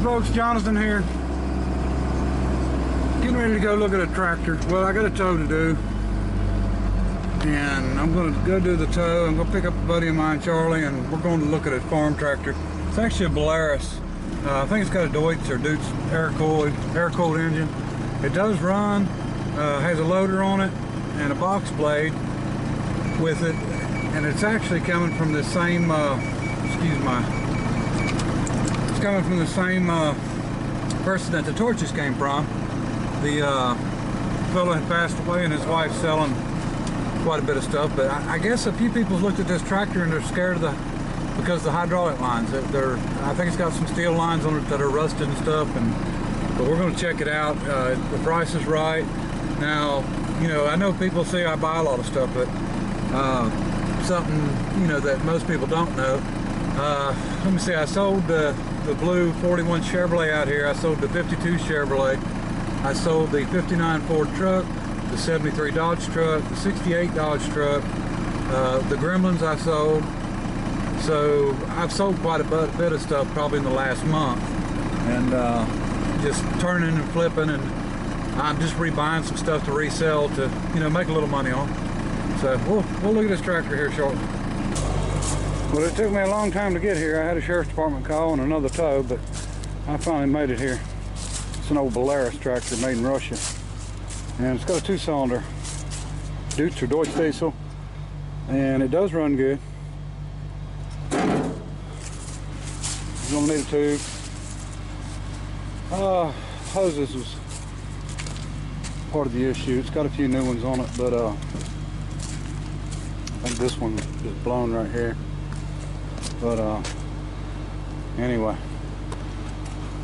folks, Jonathan here. Getting ready to go look at a tractor. Well, I got a tow to do, and I'm going to go do the tow. I'm going to pick up a buddy of mine, Charlie, and we're going to look at a farm tractor. It's actually a Polaris. I think it's got a Deutz air-cooled engine. It does run, has a loader on it and a box blade with it, and it's actually coming from the same, it's coming from the same person that the torches came from. The fellow had passed away and his wife's selling quite a bit of stuff, but I guess a few people looked at this tractor and they're scared of because the hydraulic lines. I think it's got some steel lines on it that are rusted and stuff, but we're going to check it out. The price is right. Now, you know, I know people say I buy a lot of stuff, but something, you know, that most people don't know. Let me see, I sold the blue 41 Chevrolet out here. I sold the 52 Chevrolet. I sold the 59 Ford truck, the 73 Dodge truck, the 68 Dodge truck, the Gremlins I sold. So I've sold quite a bit of stuff probably in the last month, and just turning and flipping, and I'm just rebuying some stuff to resell to, you know, make a little money on. So we'll look at this tractor here shortly. Well, it took me a long time to get here. I had a sheriff's department call and another tow, but I finally made it here. It's an old Polaris tractor made in Russia, and it's got a 2-cylinder Deutz or Deutz diesel, and it does run good. You're gonna need a tube. Hoses was part of the issue. It's got a few new ones on it, but I think this one is blown right here. But anyway,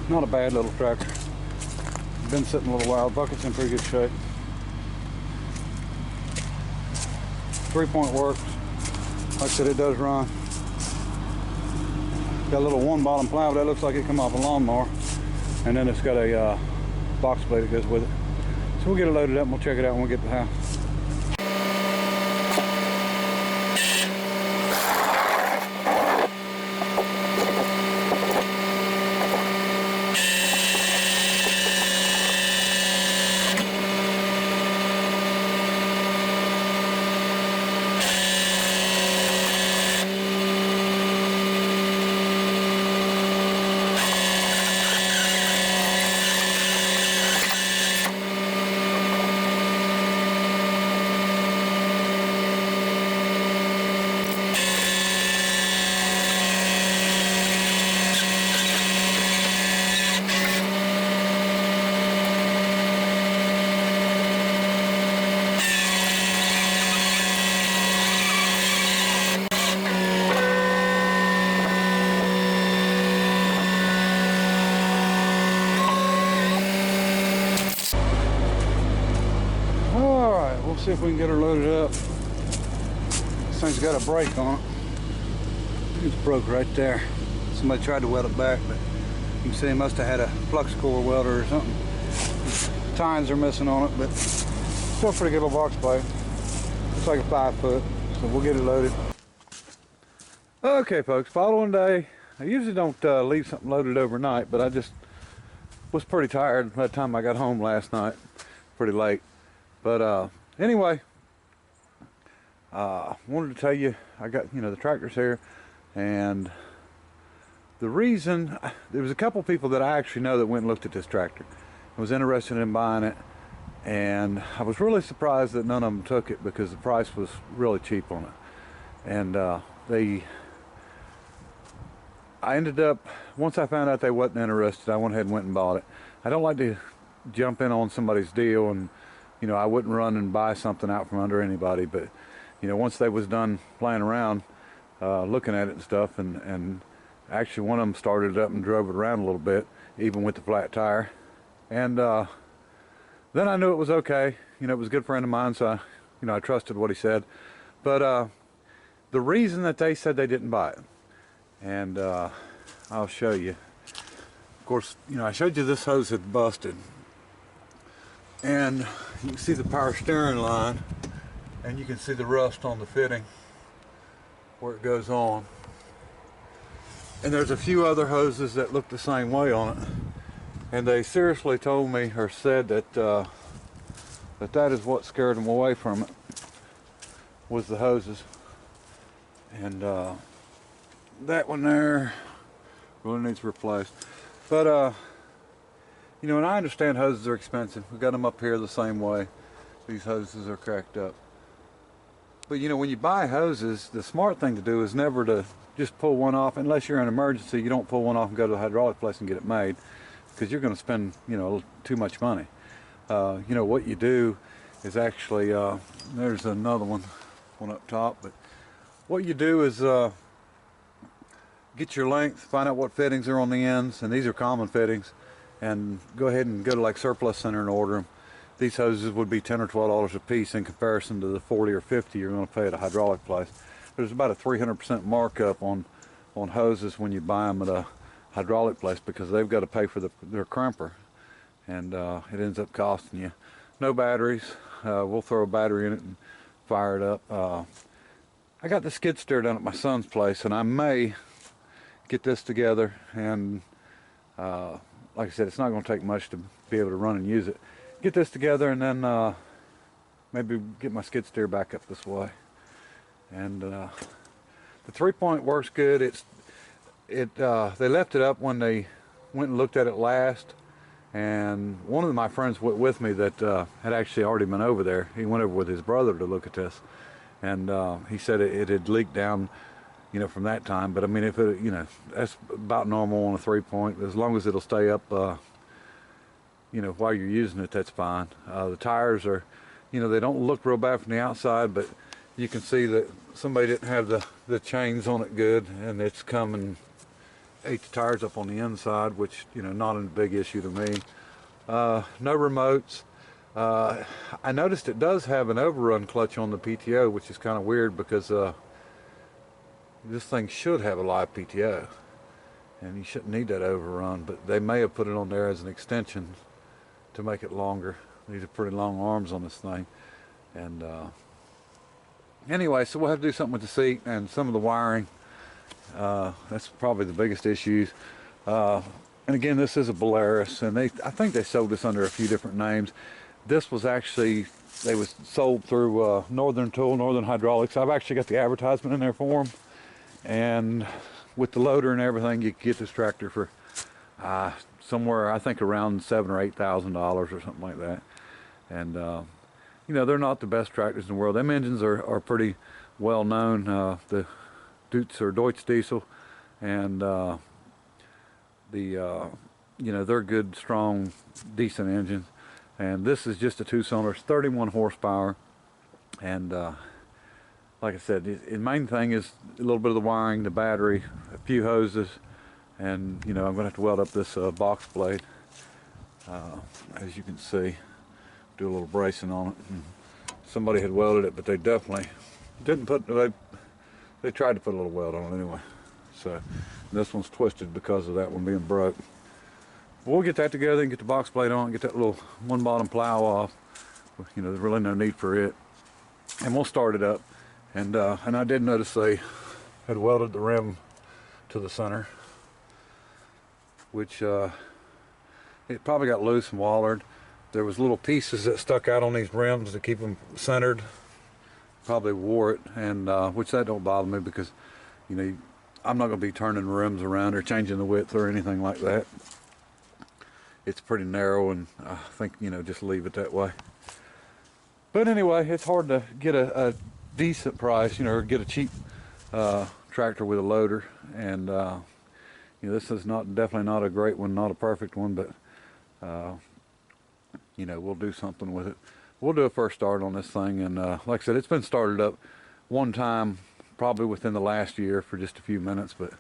not a bad little tractor. Been sitting a little while. Bucket's in pretty good shape. 3-point works. Like I said, it does run. Got a little one bottom plow that looks like it come off a lawnmower, and then it's got a box blade that goes with it. So we'll get it loaded up and we'll check it out when we get to the house. See if we can get her loaded up. This thing's got a brake on it. It's broke right there. Somebody tried to weld it back, but you can see it must have had a flux core welder or something. Tines are missing on it, but still pretty good little box blade. Looks like a 5-foot, so we'll get it loaded. Okay folks, following day. I usually don't leave something loaded overnight, but I just was pretty tired by the time I got home last night. Pretty late. But anyway, wanted to tell you, I got, you know, the tractor's here, and the reason, there was a couple people that I actually know that went and looked at this tractor. I was interested in buying it, and I was really surprised that none of them took it because the price was really cheap on it. And I ended up, once I found out they wasn't interested, I went ahead and went and bought it. I don't like to jump in on somebody's deal, and you know, I wouldn't run and buy something out from under anybody, but you know, once they was done playing around, looking at it and stuff, and actually one of them started it up and drove it around a little bit, even with the flat tire, and then I knew it was okay. You know, it was a good friend of mine, so I trusted what he said. But the reason that they said they didn't buy it, and I'll show you. Of course, you know, I showed you this hose had busted, and you can see the power steering line, and you can see the rust on the fitting where it goes on. And there's a few other hoses that look the same way on it. And they seriously told me or said that that is what scared them away from it, was the hoses. And that one there really needs replaced. But you know, and I understand hoses are expensive. We got them up here the same way. These hoses are cracked up. But you know, when you buy hoses, the smart thing to do is never to just pull one off. Unless you're in an emergency, you don't pull one off and go to the hydraulic place and get it made, because you're going to spend, you know, too much money. You know, what you do is actually, there's another one up top, but what you do is get your length, find out what fittings are on the ends, and these are common fittings, and go ahead and go to like Surplus Center and order them. These hoses would be $10 or $12 a piece in comparison to the 40 or 50 you're going to pay at a hydraulic place. There's about a 300% markup on hoses when you buy them at a hydraulic place, because they've got to pay for their crimper, and it ends up costing you. No batteries. We'll throw a battery in it and fire it up. I got the skid steer down at my son's place, and I may get this together, and like I said, it's not going to take much to be able to run and use it. Get this together, and then maybe get my skid steer back up this way. And the 3-point works good. They left it up when they went and looked at it last, and one of my friends went with me that had actually already been over there. He went over with his brother to look at this, and he said it had leaked down, you know, from that time. But I mean, if it, you know, that's about normal on a 3-point. As long as it'll stay up, you know, while you're using it, that's fine. The tires are, you know, they don't look real bad from the outside, but you can see that somebody didn't have the chains on it good, and it's come and ate the tires up on the inside, which, you know, not a big issue to me. No remotes. I noticed it does have an overrun clutch on the PTO, which is kind of weird, because this thing should have a live PTO, and you shouldn't need that overrun, but they may have put it on there as an extension to make it longer. These are pretty long arms on this thing. And anyway, so we'll have to do something with the seat and some of the wiring. That's probably the biggest issues. And again, this is a Polaris, and I think they sold this under a few different names. This was actually, they was sold through Northern Tool, Northern Hydraulics. I've actually got the advertisement in there for them, and with the loader and everything, you can get this tractor for somewhere, I think, around $7,000 or $8,000 or something like that. And you know, they're not the best tractors in the world. Them engines are pretty well known. The Deutz Diesel, and you know, they're good, strong, decent engines. And this is just a 2-cylinder, 31 horsepower. And like I said, the main thing is a little bit of the wiring, the battery, a few hoses, and you know, I'm going to have to weld up this box blade, as you can see. Do a little bracing on it. And somebody had welded it, but they definitely didn't put. They tried to put a little weld on it anyway. So this one's twisted because of that one being broke. We'll get that together and get the box plate on, get that little one bottom plow off. You know, there's really no need for it, and we'll start it up. And I did notice they had welded the rim to the center, which it probably got loose and wallered. There was little pieces that stuck out on these rims to keep them centered. Probably wore it, and which that don't bother me, because you know, I'm not going to be turning the rims around or changing the width or anything like that. It's pretty narrow, and I think, you know, just leave it that way. But anyway, it's hard to get a decent price, you know, or get a cheap tractor with a loader. And you know, this is definitely not a great one, not a perfect one, but you know, we'll do something with it. We'll do a first start on this thing, and like I said, it's been started up one time, probably within the last year, for just a few minutes, but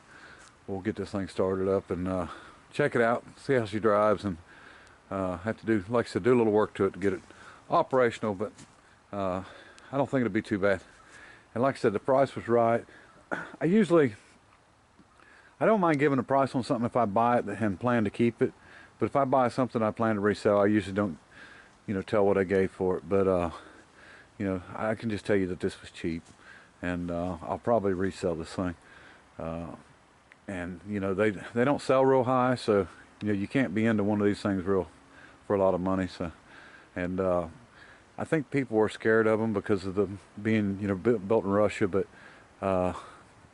we'll get this thing started up and check it out, see how she drives, and have to do, like I said, do a little work to it to get it operational, but I don't think it'll be too bad. And like I said, the price was right. I don't mind giving a price on something if I buy it and plan to keep it, but if I buy something I plan to resell, I usually don't, you know, tell what I gave for it. But you know, I can just tell you that this was cheap, and I'll probably resell this thing. and you know they don't sell real high, so you know you can't be into one of these things real for a lot of money. So, and I think people were scared of them because of them being, you know, built in Russia, but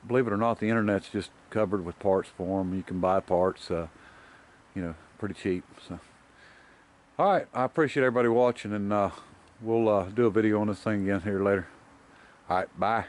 believe it or not, the internet's just covered with parts for them. You can buy parts, you know, pretty cheap. So, all right, I appreciate everybody watching, and we'll do a video on this thing again here later. All right, bye.